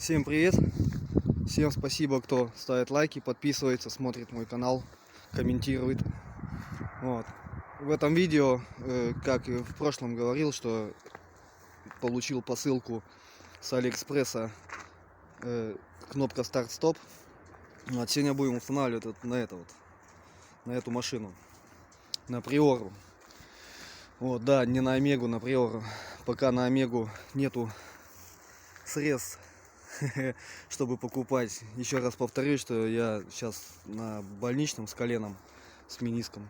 Всем привет! Всем спасибо, кто ставит лайки, подписывается, смотрит мой канал, комментирует. Вот. В этом видео, как и в прошлом говорил, что получил посылку с Алиэкспресса, кнопка старт-стоп. Вот, сегодня будем устанавливать на эту машину, на Приору. Вот, да, не на Омегу, на Приору. Пока на Омегу нету средств, чтобы покупать. Еще раз повторюсь, что я сейчас на больничном с коленом, с мениском.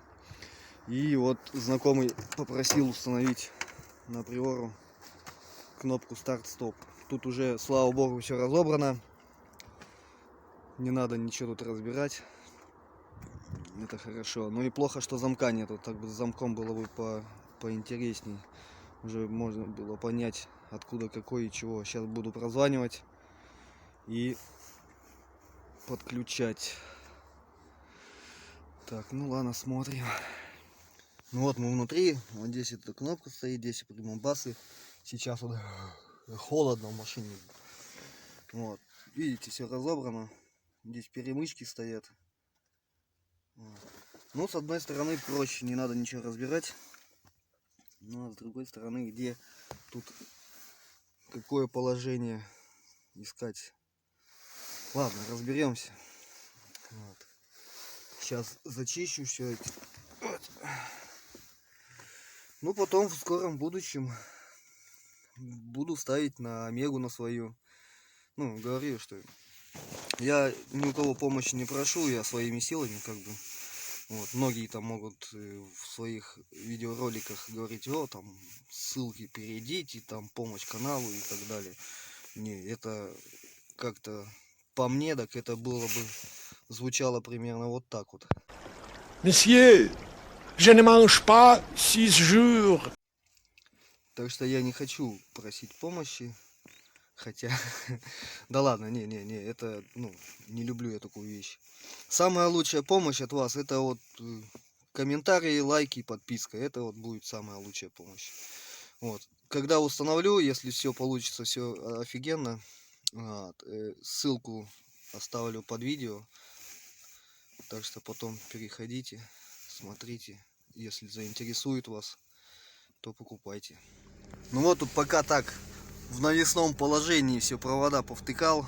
И вот знакомый попросил установить на Приору кнопку старт-стоп. Тут уже, слава богу, все разобрано. Не надо ничего тут разбирать. Это хорошо. Ну и плохо, что замка нету. Так бы с замком было бы поинтересней. Уже можно было понять, откуда, какой и чего. Сейчас буду прозванивать и подключать. Так, ну ладно, смотрим. Ну вот мы внутри. Вот здесь эта кнопка стоит, здесь прибамбасы. Сейчас вот холодно в машине. Вот. Видите, все разобрано. Здесь перемычки стоят. Вот. Ну, с одной стороны проще, не надо ничего разбирать. Ну, а с другой стороны, где тут какое положение искать. Ладно, разберемся. Вот. Сейчас зачищу все это. Вот. Ну, потом в скором будущем буду ставить на Омегу, на свою. Ну, говорю, что я ни у кого помощи не прошу, я своими силами как бы. Вот. Многие там могут в своих видеороликах говорить: о, там ссылки перейдите, там помощь каналу и так далее. Не, это как-то по мне, так это было бы, звучало примерно вот так вот. Monsieur, je ne mange pas 6 jours. Так что я не хочу просить помощи. Хотя, да ладно, не, это, ну, не люблю я такую вещь. Самая лучшая помощь от вас — это вот комментарии, лайки, подписка. Это вот будет самая лучшая помощь. Вот. Когда установлю, если все получится, все офигенно, вот, ссылку оставлю под видео. Так что потом переходите, смотрите. Если заинтересует вас, то покупайте. Ну вот тут пока так в навесном положении все провода повтыкал.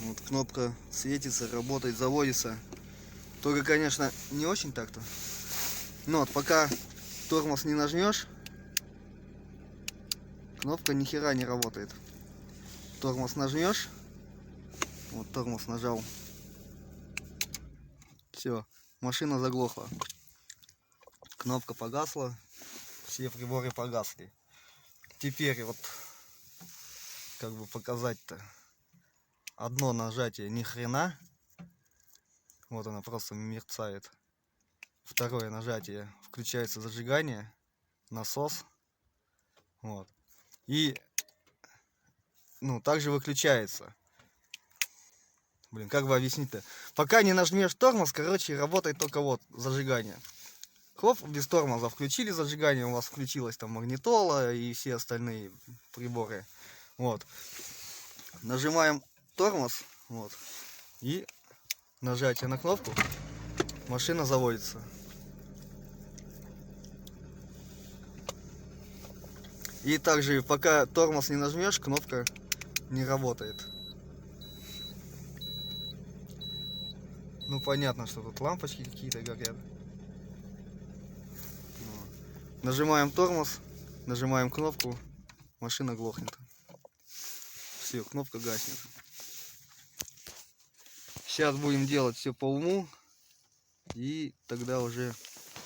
Вот кнопка светится, работает, заводится. Только, конечно, не очень так-то. Но вот пока тормоз не нажмешь, кнопка ни хера не работает. Тормоз нажмешь, вот тормоз нажал, все, машина заглохла. Кнопка погасла, все приборы погасли. Теперь вот как бы показать-то. Одно нажатие ни хрена. Вот она просто мерцает. Второе нажатие, включается зажигание, насос. Вот. И ну также выключается. Блин, как бы объяснить-то? Пока не нажмешь тормоз, короче, работает только вот зажигание. Хлоп, без тормоза включили зажигание, у вас включилась там магнитола и все остальные приборы. Вот. Нажимаем тормоз, вот, и нажатие на кнопку, машина заводится. И также, пока тормоз не нажмешь, кнопка не работает. Ну, понятно, что тут лампочки какие-то горят. Вот. Нажимаем тормоз, нажимаем кнопку, машина глохнет. Все, кнопка гаснет. Сейчас будем делать все по уму. И тогда уже,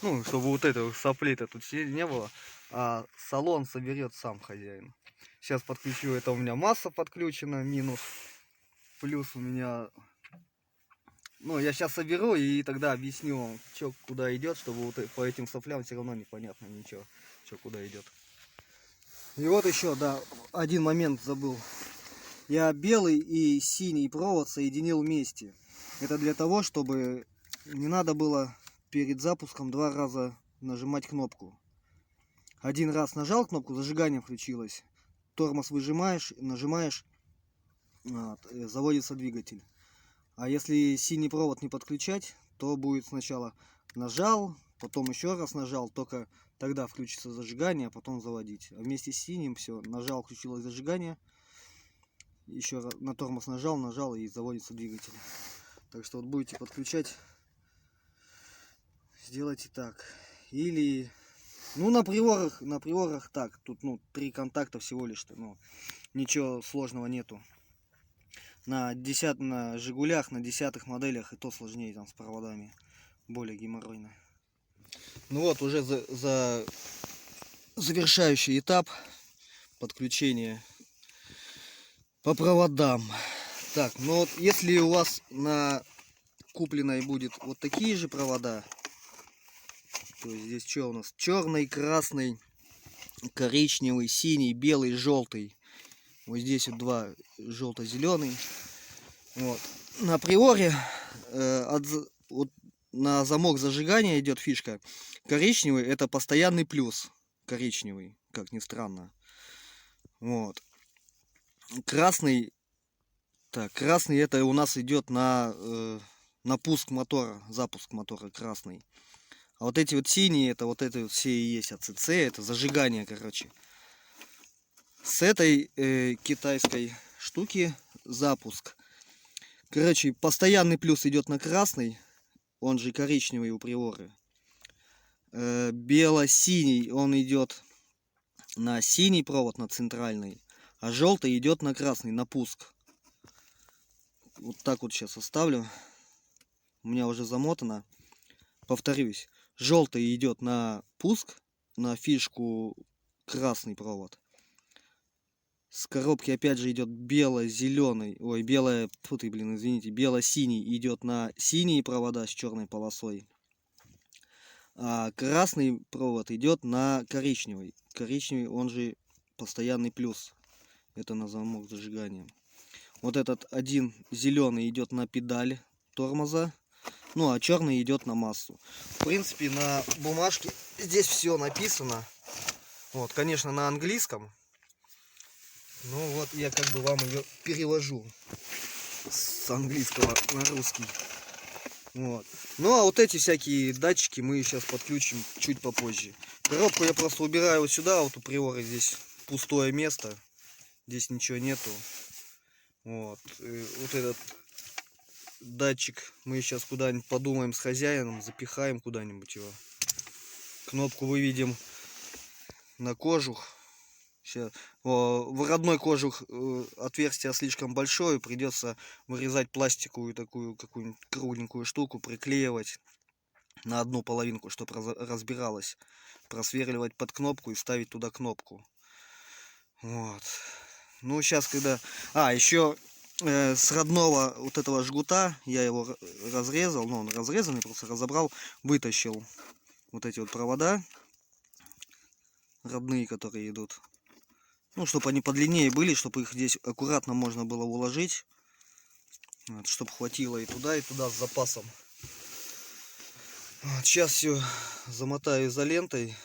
ну, чтобы вот этого сопли-то тут не было, а салон соберет сам хозяин. Сейчас подключу, это у меня масса подключена, минус, плюс у меня, ну, я сейчас соберу и тогда объясню вам, что куда идет, чтобы вот по этим соплям все равно непонятно ничего, что куда идет. И вот еще, да, один момент забыл. Я белый и синий провод соединил вместе. Это для того, чтобы не надо было перед запуском 2 раза нажимать кнопку. Один раз нажал кнопку, зажигание включилось. тормоз выжимаешь, нажимаешь, вот, заводится двигатель. А если синий провод не подключать, то будет сначала нажал, потом еще раз нажал, только тогда включится зажигание, а потом заводить. А вместе с синим все, нажал, включилось зажигание, еще раз на тормоз нажал и заводится двигатель. Так что вот будете подключать, сделайте так. Или, ну, на приорах так, тут, ну, 3 контакта всего лишь, ну, ничего сложного нету. На Жигулях, на 10-х моделях и то сложнее там с проводами, более геморройно. Ну вот, уже за завершающий этап подключения по проводам. Так, ну вот если у вас на купленной будет вот такие же провода, то есть здесь что у нас? Черный, красный, коричневый, синий, белый, желтый. Вот здесь вот 2 желто-зеленый. Вот. На приоре вот на замок зажигания идет фишка. Коричневый — это постоянный плюс. Коричневый, как ни странно. Вот. Красный. Так, красный — это у нас идет на пуск мотора, запуск мотора красный. А вот эти вот синие, это вот это вот все и есть АЦЦ, это зажигание, короче. С этой китайской штуки запуск. Короче, постоянный плюс идет на красный, он же коричневый у приоры. Бело-синий он идет на синий провод, на центральный, а желтый идет на красный, на пуск. Вот так вот сейчас оставлю. У меня уже замотано. Повторюсь, желтый идет на пуск, на фишку красный провод. С коробки опять же идет бело-зеленый, ой, белое, фу ты, блин, извините, бело-синий идет на синие провода с черной полосой. А красный провод идет на коричневый. Коричневый, он же постоянный плюс. Это на замок зажигания. Вот этот один зеленый идет на педаль тормоза. Ну, а черный идет на массу. В принципе, на бумажке здесь все написано. Вот, конечно, на английском. Ну вот я как бы вам ее перевожу с английского на русский. Вот. Ну а вот эти всякие датчики мы сейчас подключим чуть попозже. Коробку я просто убираю вот сюда, вот у приора здесь пустое место. Здесь ничего нету. Вот. И вот этот датчик мы сейчас куда-нибудь подумаем с хозяином, запихаем куда-нибудь его. Кнопку выведем на кожух. Сейчас. В родной кожух отверстие слишком большое, придется вырезать пластиковую такую какую-нибудь кругленькую штуку, приклеивать на одну половинку, чтобы разбиралась, просверливать под кнопку и ставить туда кнопку. Вот. Ну сейчас когда... еще с родного вот этого жгута я его разрезал, но он разрезанный, просто разобрал, вытащил вот эти вот провода родные, которые идут. Ну, чтобы они подлиннее были, чтобы их здесь аккуратно можно было уложить. Вот, чтобы хватило и туда с запасом. Вот, сейчас все замотаю изолентой.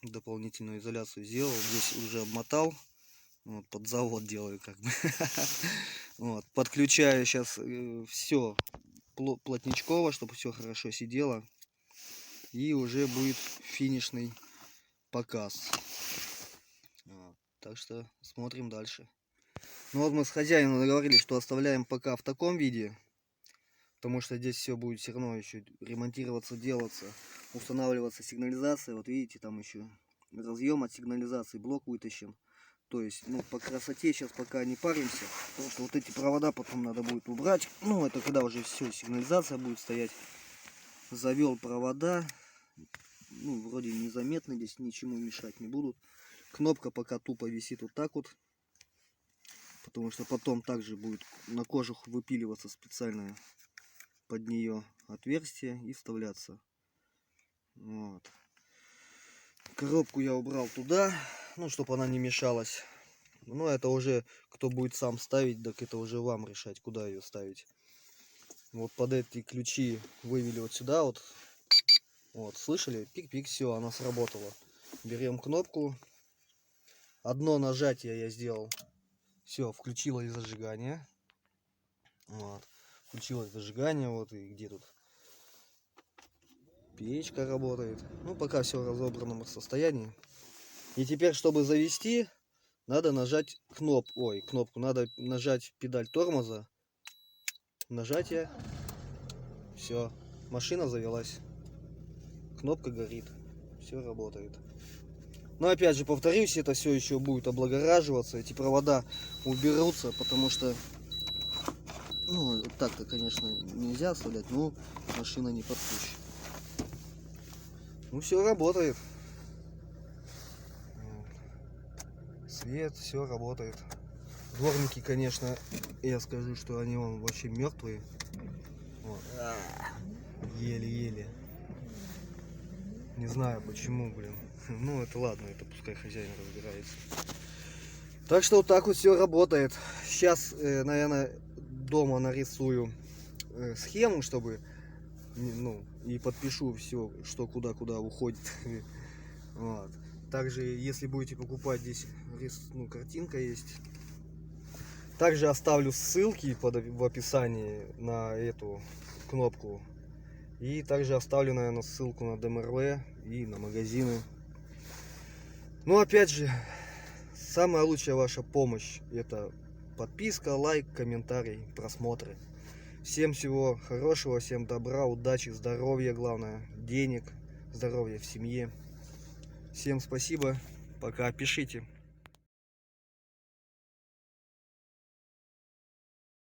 Дополнительную изоляцию сделал. Здесь уже обмотал. Вот, под завод делаю как бы. Вот, подключаю сейчас все плотничково, чтобы все хорошо сидело. И уже будет финишный показ. Вот. Так что смотрим дальше. Ну вот мы с хозяином договорились, что оставляем пока в таком виде. Потому что здесь все будет все равно еще ремонтироваться, делаться, устанавливаться сигнализация. Вот видите, там еще разъем от сигнализации, блок вытащен. То есть, ну, по красоте сейчас пока не паримся. Потому что вот эти провода потом надо будет убрать. Ну, это когда уже все, сигнализация будет стоять. Завел провода. Ну, вроде незаметно, здесь ничему мешать не будут. Кнопка пока тупо висит вот так вот. Потому что потом также будет на кожух выпиливаться специальное под нее отверстие и вставляться. Вот. Коробку я убрал туда, ну, чтобы она не мешалась. Но это уже кто будет сам ставить, так это уже вам решать, куда ее ставить. Вот под эти ключи вывели вот сюда вот. Вот, слышали? Пик-пик, все, она сработала. Берем кнопку, одно нажатие я сделал. Все, включилось зажигание. Вот. Включилось зажигание, вот и где тут печка работает. Ну, пока все в разобранном состоянии. И теперь, чтобы завести, надо нажать кнопку. Надо нажать педаль тормоза. Нажатие. Все, машина завелась. Кнопка горит. Все работает. Но опять же, повторюсь, это все еще будет облагораживаться. Эти провода уберутся, потому что, ну, так-то, конечно, нельзя оставлять, но машина не подпущена. Ну, все работает. Свет, все работает. Дворники, конечно, я скажу, что они вон вообще мертвые. Вот. Еле-еле. Не знаю почему, блин. Ну это ладно, это пускай хозяин разбирается. Так что вот так вот все работает. Сейчас, наверное, дома нарисую схему, чтобы, ну, и подпишу все, что куда уходит. Вот. Также, если будете покупать, здесь картинка есть. Также оставлю ссылки в описании на эту кнопку. И также оставлю, наверное, ссылку на ДМРВ и на магазины. Ну, опять же, самая лучшая ваша помощь — это подписка, лайк, комментарий, просмотры. Всем всего хорошего, всем добра, удачи, здоровья, главное, денег, здоровья в семье. Всем спасибо, пока, пишите.